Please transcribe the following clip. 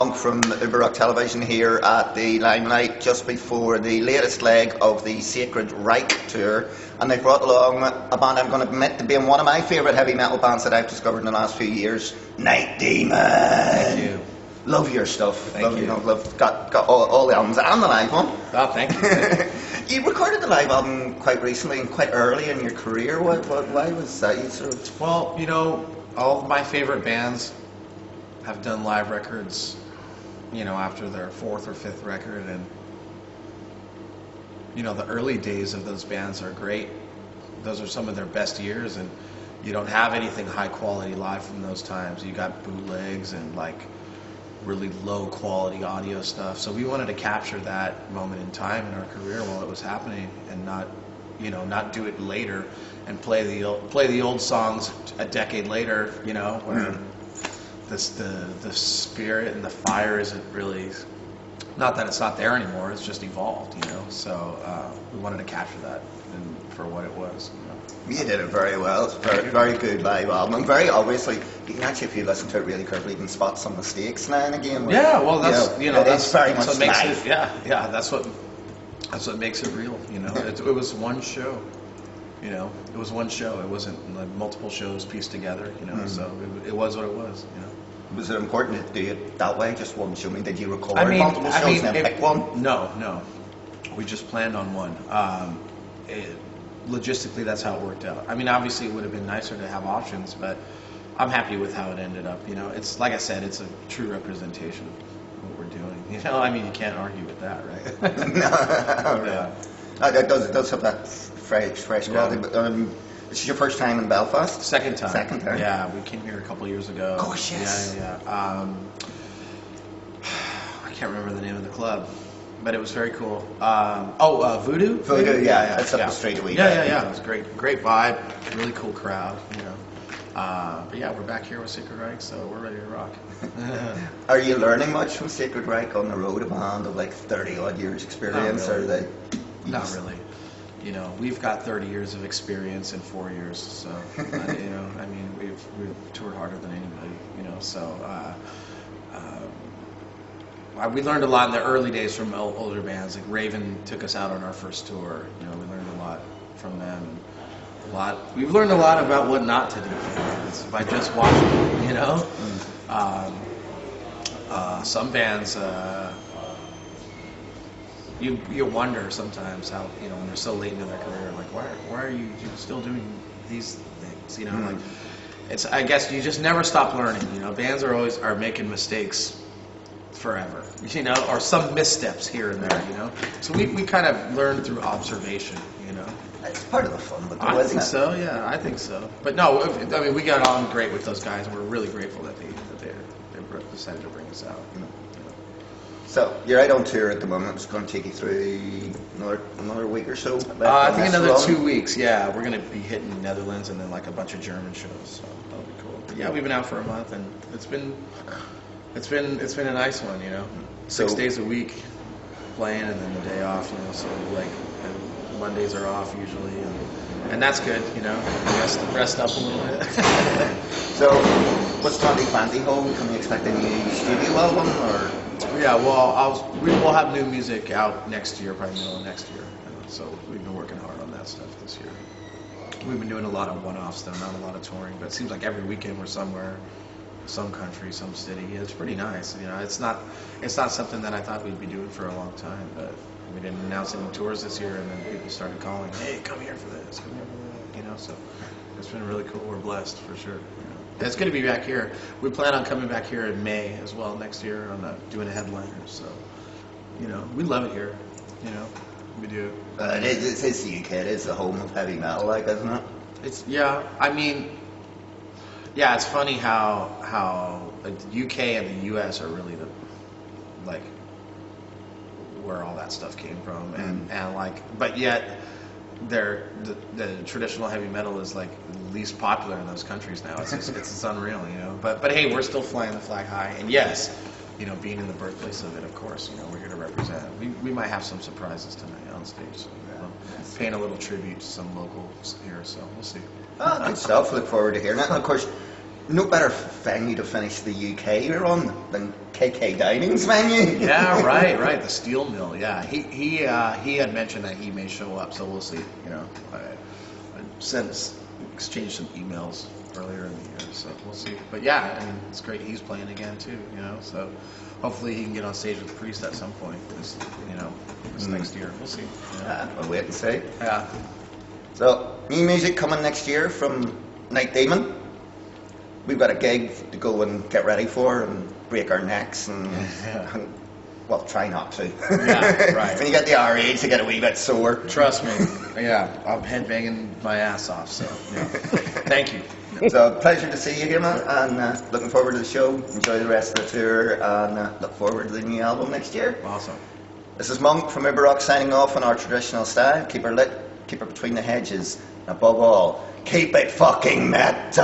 From Uber Television here at the Limelight just before the latest leg of the Sacred Reich tour, and they brought along a band I'm going to admit to being one of my favourite heavy metal bands that I've discovered in the last few years, Night Demon. Thank you. Love your stuff. Thank you. Got all the albums and the live one. Oh, thank you. You recorded the live album quite recently and quite early in your career. Why was that? Well, you know, all of my favorite bands have done live records, you know, after their fourth or fifth record, and you know, the early days of those bands are great. Those are some of their best years, and you don't have anything high quality live from those times. You got bootlegs and like really low quality audio stuff. So we wanted to capture that moment in time in our career while it was happening, and not, you know, not do it later and play the old songs a decade later, you know, where the spirit and the fire isn't really, not that it's not there anymore, it's just evolved, you know. So we wanted to capture that for what it was, you know. You did it very well. It's a very good live album, and very obviously you can actually, if you listen to it really carefully, you can spot some mistakes now and again. Yeah, well, that's, you know, that's very much what makes live. it, yeah, that's what makes it real, you know. It was one show. You know, it was one show. It wasn't like multiple shows pieced together, you know. So it was what it was, you know. Was it important to do it that way, just one show? I mean, did you record multiple shows and then pick one? No. We just planned on one. Logistically, that's how it worked out. I mean, obviously, it would have been nicer to have options, but I'm happy with how it ended up. You know, it's like I said, it's a true representation of what we're doing. You know, I mean, you can't argue with that, right? No, yeah. It does have that fresh quality. Yeah. But, this is your first time in Belfast? Second time. Second time? Yeah, we came here a couple years ago. Gosh, yes. Yeah. I can't remember the name of the club, but it was very cool. Voodoo? Voodoo, yeah. That's up the street a wee bit. Yeah. It was great vibe, really cool crowd, you know. But yeah, we're back here with Sacred Reich, so we're ready to rock. Are you learning much from Sacred Reich on the road, a band of like 30 odd years experience? Not really. Or they? Not really. You know, we've got 30 years of experience in 4 years, so you know, I mean, we've toured harder than anybody, you know. So we learned a lot in the early days from older bands. Like Raven took us out on our first tour. You know, we learned a lot from them. And we've learned a lot about what not to do by just watching, you know. Some bands. You wonder sometimes how, you know, when they're so late into their career, like why are you still doing these things, you know? Like it's, I guess you just never stop learning, you know. Bands are making mistakes forever, you know, or some missteps here and there, you know. So we kind of learn through observation, you know. It's part of the fun, but I think so, yeah, I think so. But no, I mean, we got on great with those guys, and we're really grateful that they decided to bring us out, you know. So you're out on tour at the moment. It's going to take you through another week or so. I think another 2 weeks. Yeah, we're going to be hitting the Netherlands and then like a bunch of German shows. So that'll be cool. But yeah, we've been out for a month, and it's been a nice one. You know, 6 days a week playing, and then the day off. You know, so like Mondays are off usually, and that's good. You know, rest up a little bit. So what's 2020 hold? Can we expect a new studio album or? Yeah, well, we will have new music out next year, probably middle of next year. So we've been working hard on that stuff this year. We've been doing a lot of one-offs, though, not a lot of touring. But it seems like every weekend we're somewhere, some country, some city. Yeah, it's pretty nice. You know, it's not something that I thought we'd be doing for a long time. But we didn't announce any tours this year, and then people started calling, "Hey, come here for this, come here for that." You know, so it's been really cool. We're blessed for sure. It's going to be back here. We plan on coming back here in May as well next year on doing a headliner. So, you know, we love it here. You know, we do. It is the UK. It is the home of heavy metal, like, isn't it? It's I mean, yeah. It's funny how the UK and the US are really like where all that stuff came from, and like, but yet. The traditional heavy metal is like least popular in those countries now. It's unreal, you know. But hey, we're still flying the flag high, and yes, you know, being in the birthplace of it, of course, you know, we're here to represent. We might have some surprises tonight on stage, so, you know, paying a little tribute to some locals here. So we'll see. Oh, good stuff. Look forward to hearing it. And of course, no better venue to finish the UK you're on than KK Dining's venue. Yeah, right. The steel mill. Yeah, he had mentioned that he may show up, so we'll see. You know, I exchanged some emails earlier in the year, so we'll see. But yeah, I mean, it's great. He's playing again too. You know, so hopefully he can get on stage with Priest at some point. This next year. We'll see. Yeah. We'll wait and see. Yeah. So, new music coming next year from Night Demon. We've got a gig to go and get ready for and break our necks and well, try not to. Yeah, right. When you get the our age, you get a wee bit sore. Trust me. Yeah, I'm headbanging my ass off, so yeah. Thank you. So, pleasure to see you here, man, and looking forward to the show. Enjoy the rest of the tour, and look forward to the new album next year. Awesome. This is Monk from Iberrock signing off in our traditional style. Keep her lit, keep her between the hedges, and above all, keep it fucking metal!